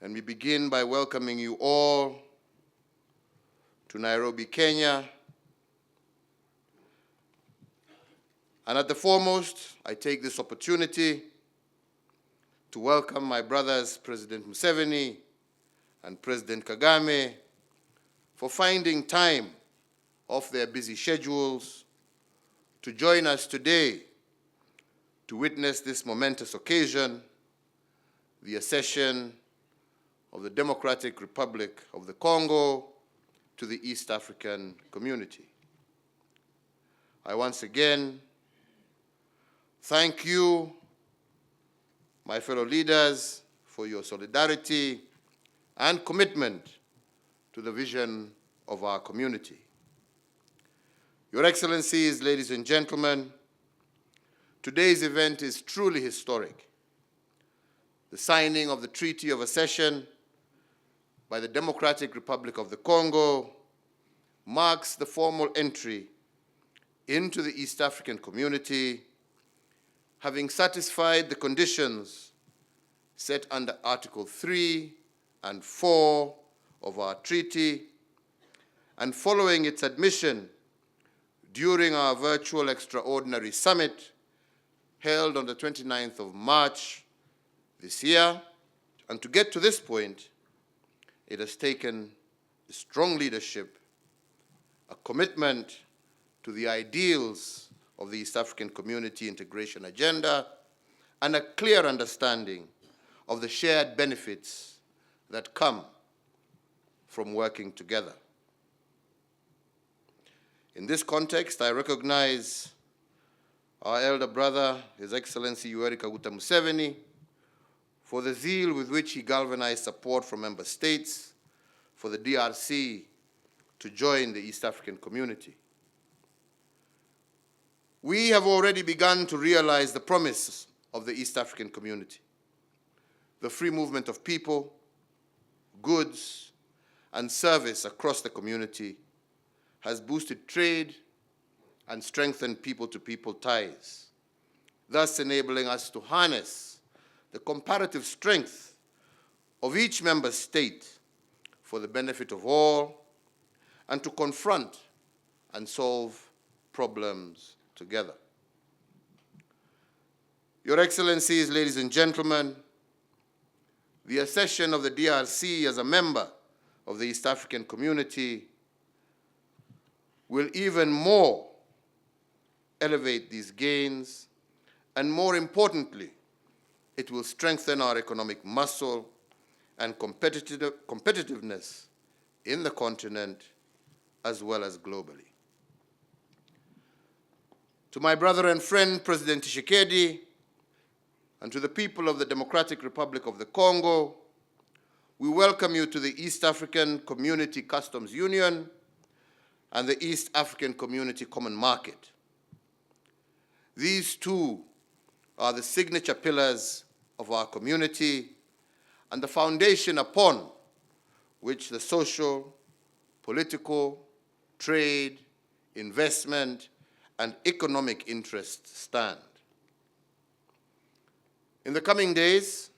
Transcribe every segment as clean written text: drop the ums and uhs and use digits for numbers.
And we begin by welcoming you all to Nairobi, Kenya. And at the foremost, I take this opportunity to welcome my brothers, President Museveni and President Kagame, for finding time off their busy schedules to join us today to witness this momentous occasion, the accession of the Democratic Republic of the Congo to the East African community. I once again thank you, my fellow leaders, for your solidarity and commitment to the vision of our community. Your Excellencies, ladies and gentlemen, today's event is truly historic. The signing of the Treaty of Accession by the Democratic Republic of the Congo marks the formal entry into the East African community, having satisfied the conditions set under Article 3 and 4 of our treaty, and following its admission during our virtual extraordinary summit held on the 29th of March this year. And to get to this point, it has taken a strong leadership, a commitment to the ideals of the East African community integration agenda, and a clear understanding of the shared benefits that come from working together. In this context, I recognize our elder brother, His Excellency Yoweri Kaguta Museveni, for the zeal with which he galvanized support from member states for the DRC to join the East African community. We have already begun to realize the promise of the East African community. The free movement of people, goods, and service across the community has boosted trade and strengthened people-to-people ties, thus enabling us to harness the comparative strength of each member state for the benefit of all, and to confront and solve problems together. Your Excellencies, ladies and gentlemen, the accession of the DRC as a member of the East African community will even more elevate these gains, and more importantly, it will strengthen our economic muscle and competitiveness in the continent as well as globally. To my brother and friend, President Tshisekedi, and to the people of the Democratic Republic of the Congo, we welcome you to the East African Community Customs Union and the East African Community Common Market. These two are the signature pillars of our community and the foundation upon which the social, political, trade, investment, and economic interests stand. In the coming days,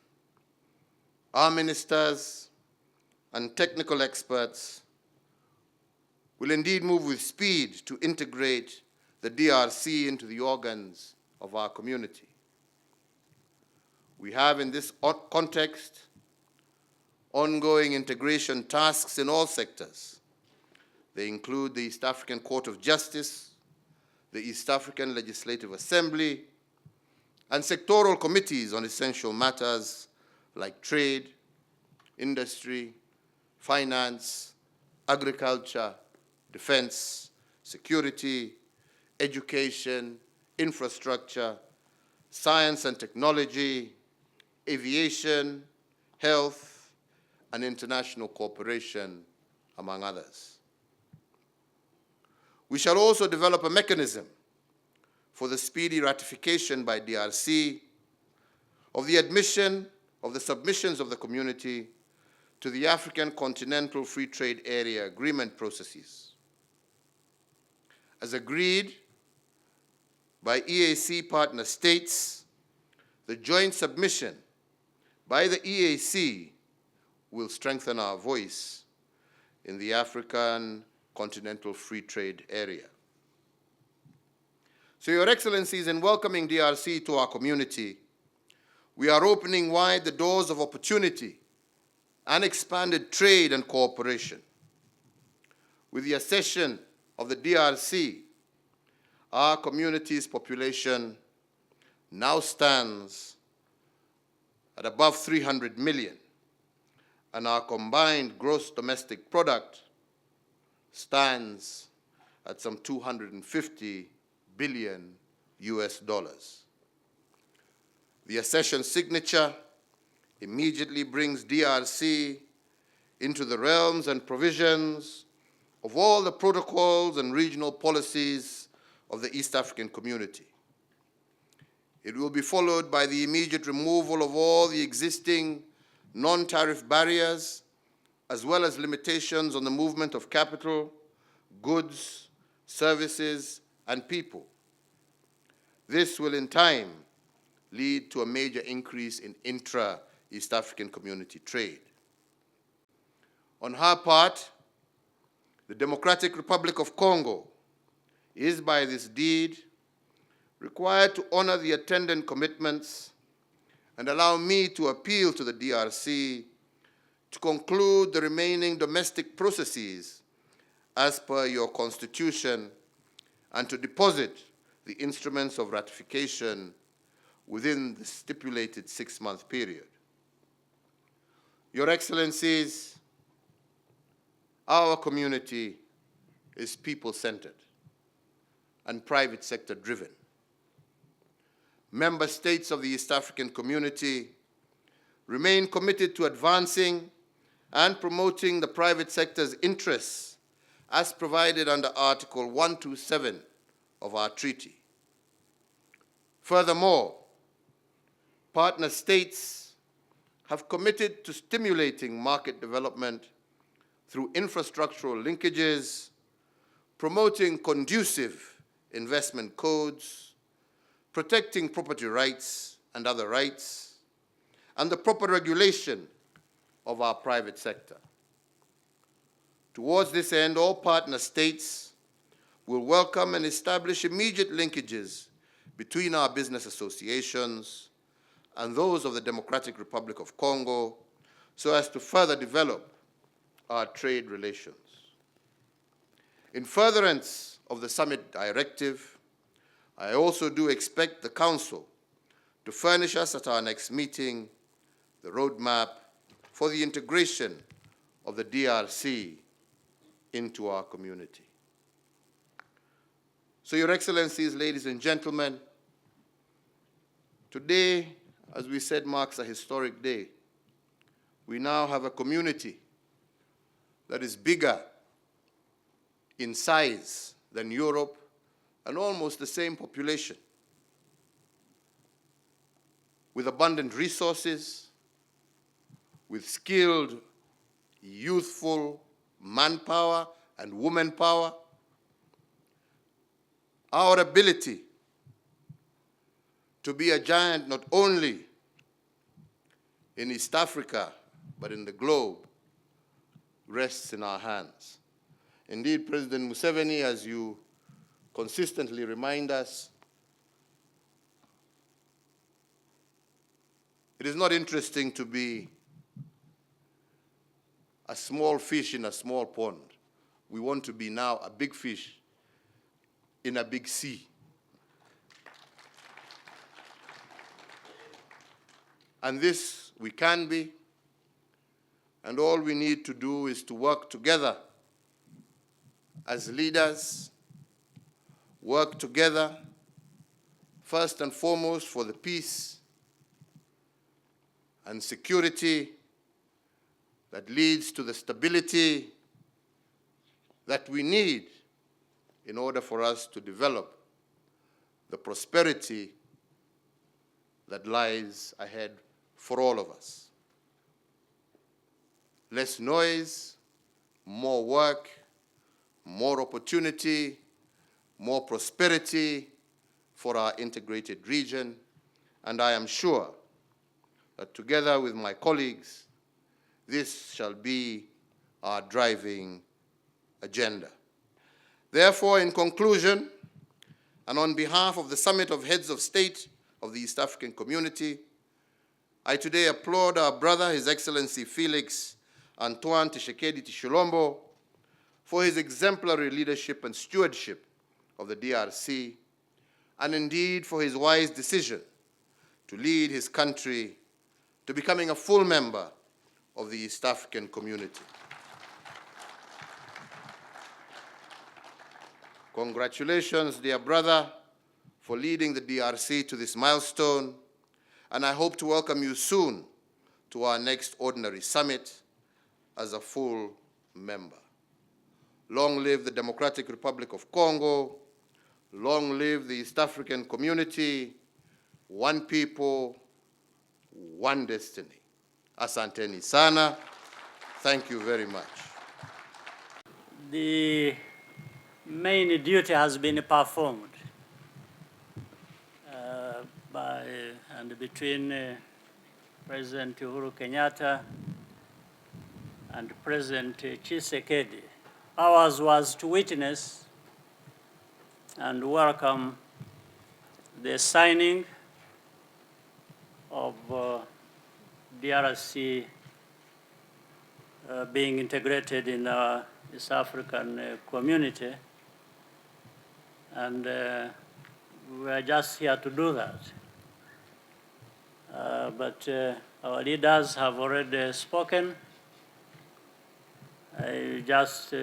our ministers and technical experts will indeed move with speed to integrate the DRC into the organs of our community. We have in this context ongoing integration tasks in all sectors. They include the East African Court of Justice, the East African Legislative Assembly, and sectoral committees on essential matters like trade, industry, finance, agriculture, defense, security, education, infrastructure, science and technology, aviation, health, and international cooperation, among others. We shall also develop a mechanism for the speedy ratification by DRC of the admission of the submissions of the community to the African Continental Free Trade Area agreement processes. As agreed by EAC partner states, the joint submission by the EAC will strengthen our voice in the African Continental Free Trade Area. So, Your Excellencies, in welcoming DRC to our community, we are opening wide the doors of opportunity and expanded trade and cooperation. With the accession of the DRC, our community's population now stands at above 300 million, and our combined gross domestic product stands at some 250 billion US dollars. The accession signature immediately brings DRC into the realms and provisions of all the protocols and regional policies of the East African community. It will be followed by the immediate removal of all the existing non-tariff barriers, as well as limitations on the movement of capital, goods, services, and people. This will in time lead to a major increase in intra-East African community trade. On her part, the Democratic Republic of Congo is by this deed required to honor the attendant commitments, and allow me to appeal to the DRC to conclude the remaining domestic processes as per your constitution and to deposit the instruments of ratification within the stipulated 6-month period. Your Excellencies, our community is people-centered and private sector driven. Member states of the East African community remain committed to advancing and promoting the private sector's interests as provided under Article 127 of our treaty. Furthermore, partner states have committed to stimulating market development through infrastructural linkages, promoting conducive investment codes, protecting property rights and other rights, and the proper regulation of our private sector. Towards this end, all partner states will welcome and establish immediate linkages between our business associations and those of the Democratic Republic of Congo so as to further develop our trade relations. In furtherance of the summit directive, I also do expect the Council to furnish us at our next meeting the roadmap for the integration of the DRC into our community. So, Your Excellencies, ladies and gentlemen, today, as we said, marks a historic day. We now have a community that is bigger in size than Europe and almost the same population, with abundant resources, with skilled, youthful manpower and woman power. Our ability to be a giant not only in East Africa, but in the globe, rests in our hands. Indeed, President Museveni, as you consistently remind us, it is not interesting to be a small fish in a small pond. We want to be now a big fish in a big sea. And this we can be, and all we need to do is to work together as leaders, work together first and foremost for the peace and security that leads to the stability that we need in order for us to develop the prosperity that lies ahead for all of us. Less noise, more work, more opportunity, more prosperity for our integrated region, and I am sure that together with my colleagues This shall be our driving agenda. Therefore, in conclusion, and on behalf of the Summit of Heads of State of the East African Community, I today applaud our brother, His Excellency Felix Antoine Tshisekedi Tshilombo, for his exemplary leadership and stewardship of the DRC, and indeed for his wise decision to lead his country to becoming a full member of the East African Community. Congratulations, dear brother, for leading the DRC to this milestone, and I hope to welcome you soon to our next ordinary summit as a full member. Long live the Democratic Republic of Congo. Long live the East African Community. One people, one destiny. Asanteni sana. Thank you very much. The main duty has been performed between President Uhuru Kenyatta and President Tshisekedi. Ours was to witness and welcome the signing of DRC being integrated in our East African community, and we are just here to do that. But our leaders have already spoken. I just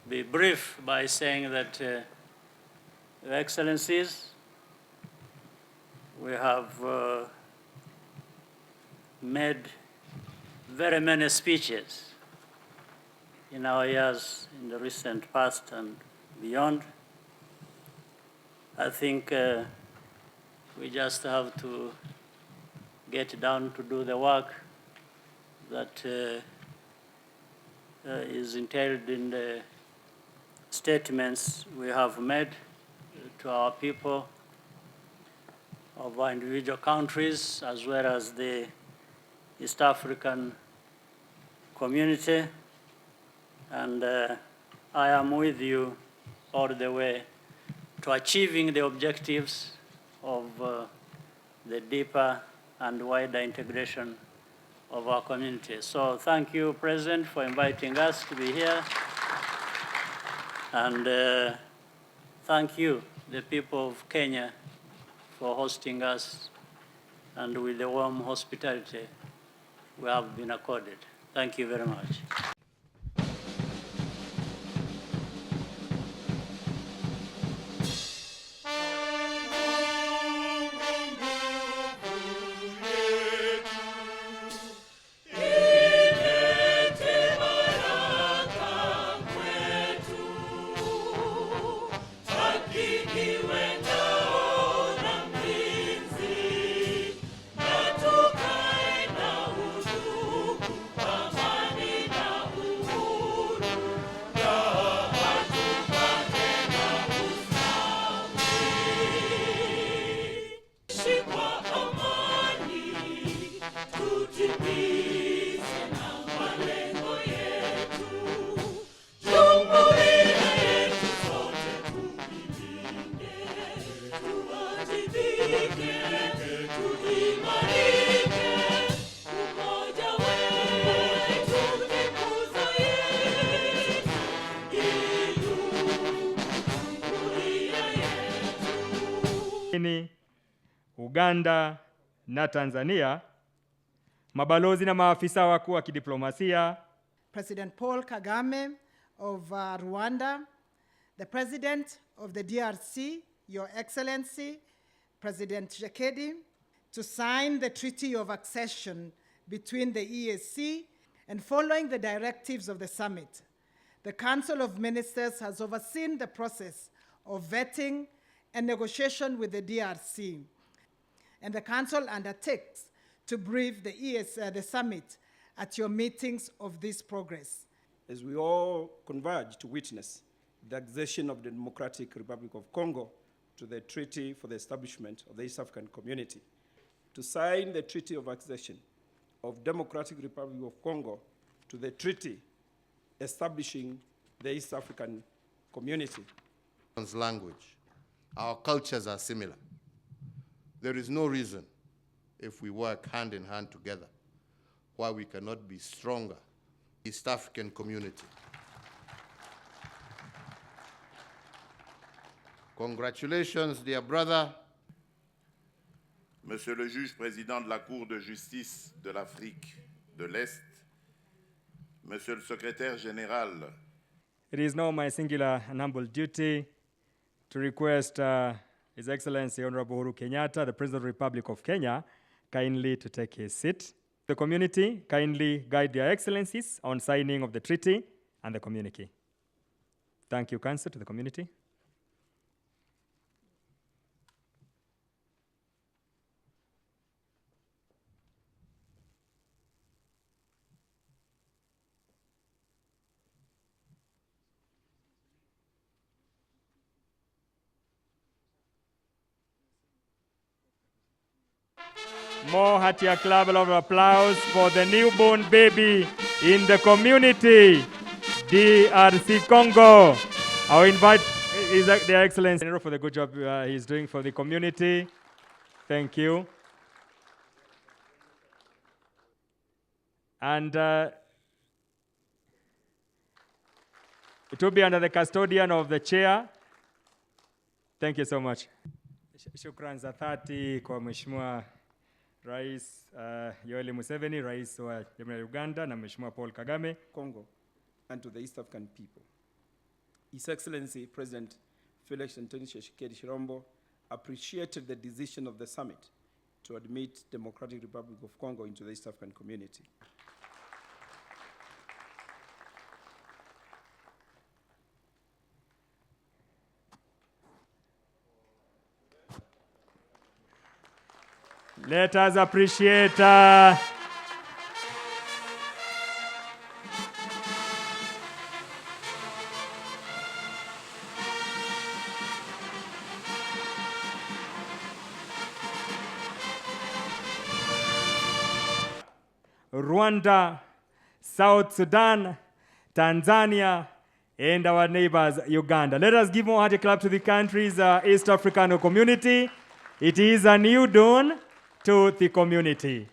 be brief by saying that, Your Excellencies, we have made very many speeches in our years in the recent past and beyond. I think we just have to get down to do the work that is entailed in the statements we have made to our people of our individual countries, as well as the East African community. And I am with you all the way to achieving the objectives of the deeper and wider integration of our community. So thank you, President, for inviting us to be here. And thank you, the people of Kenya, for hosting us and with the warm hospitality we have been accorded. Thank you very much. Uganda na Tanzania, mabalozi na maafisa wakuu wa kidiplomasia, President Paul Kagame of Rwanda, the President of the DRC, Your Excellency, President Tshisekedi, to sign the Treaty of Accession between the EAC, and following the directives of the summit, the Council of Ministers has overseen the process of vetting and negotiation with the DRC, and the Council undertakes to brief the summit at your meetings of this progress. As we all converge to witness the accession of the Democratic Republic of Congo to the Treaty for the Establishment of the East African Community, to sign the Treaty of Accession of Democratic Republic of Congo to the treaty establishing the East African Community. Language. Our cultures are similar. There is no reason, if we work hand in hand together, why we cannot be stronger. East African community. Congratulations, dear brother. Monsieur le juge président de la Cour de justice de l'Afrique de l'Est, Monsieur le secrétaire général. It is now my singular and humble duty to request His Excellency Honorable Uhuru'S Kenyatta, the President of the Republic of Kenya, kindly to take his seat. The community kindly guide their excellencies on signing of the treaty and the communique. Thank you, Council, to the community. More hearty clap of applause for the newborn baby in the community, DRC Congo. I'll invite Their Excellency for the good job he's doing for the community. Thank you. And it will be under the custodian of the chair. Thank you so much. Shukran za dhati kwa Mheshimiwa Rais Yoweri Museveni, Rais wa Jamhuri ya Uganda, na Mheshimiwa Paul Kagame. Congo and to the East African people. His Excellency President Felix and Tshisekedi appreciated the decision of the summit to admit Democratic Republic of Congo into the East African community. Let us appreciate Rwanda, South Sudan, Tanzania, and our neighbors, Uganda. Let us give more hearty clap to the country's East African community. It is a new dawn to the community.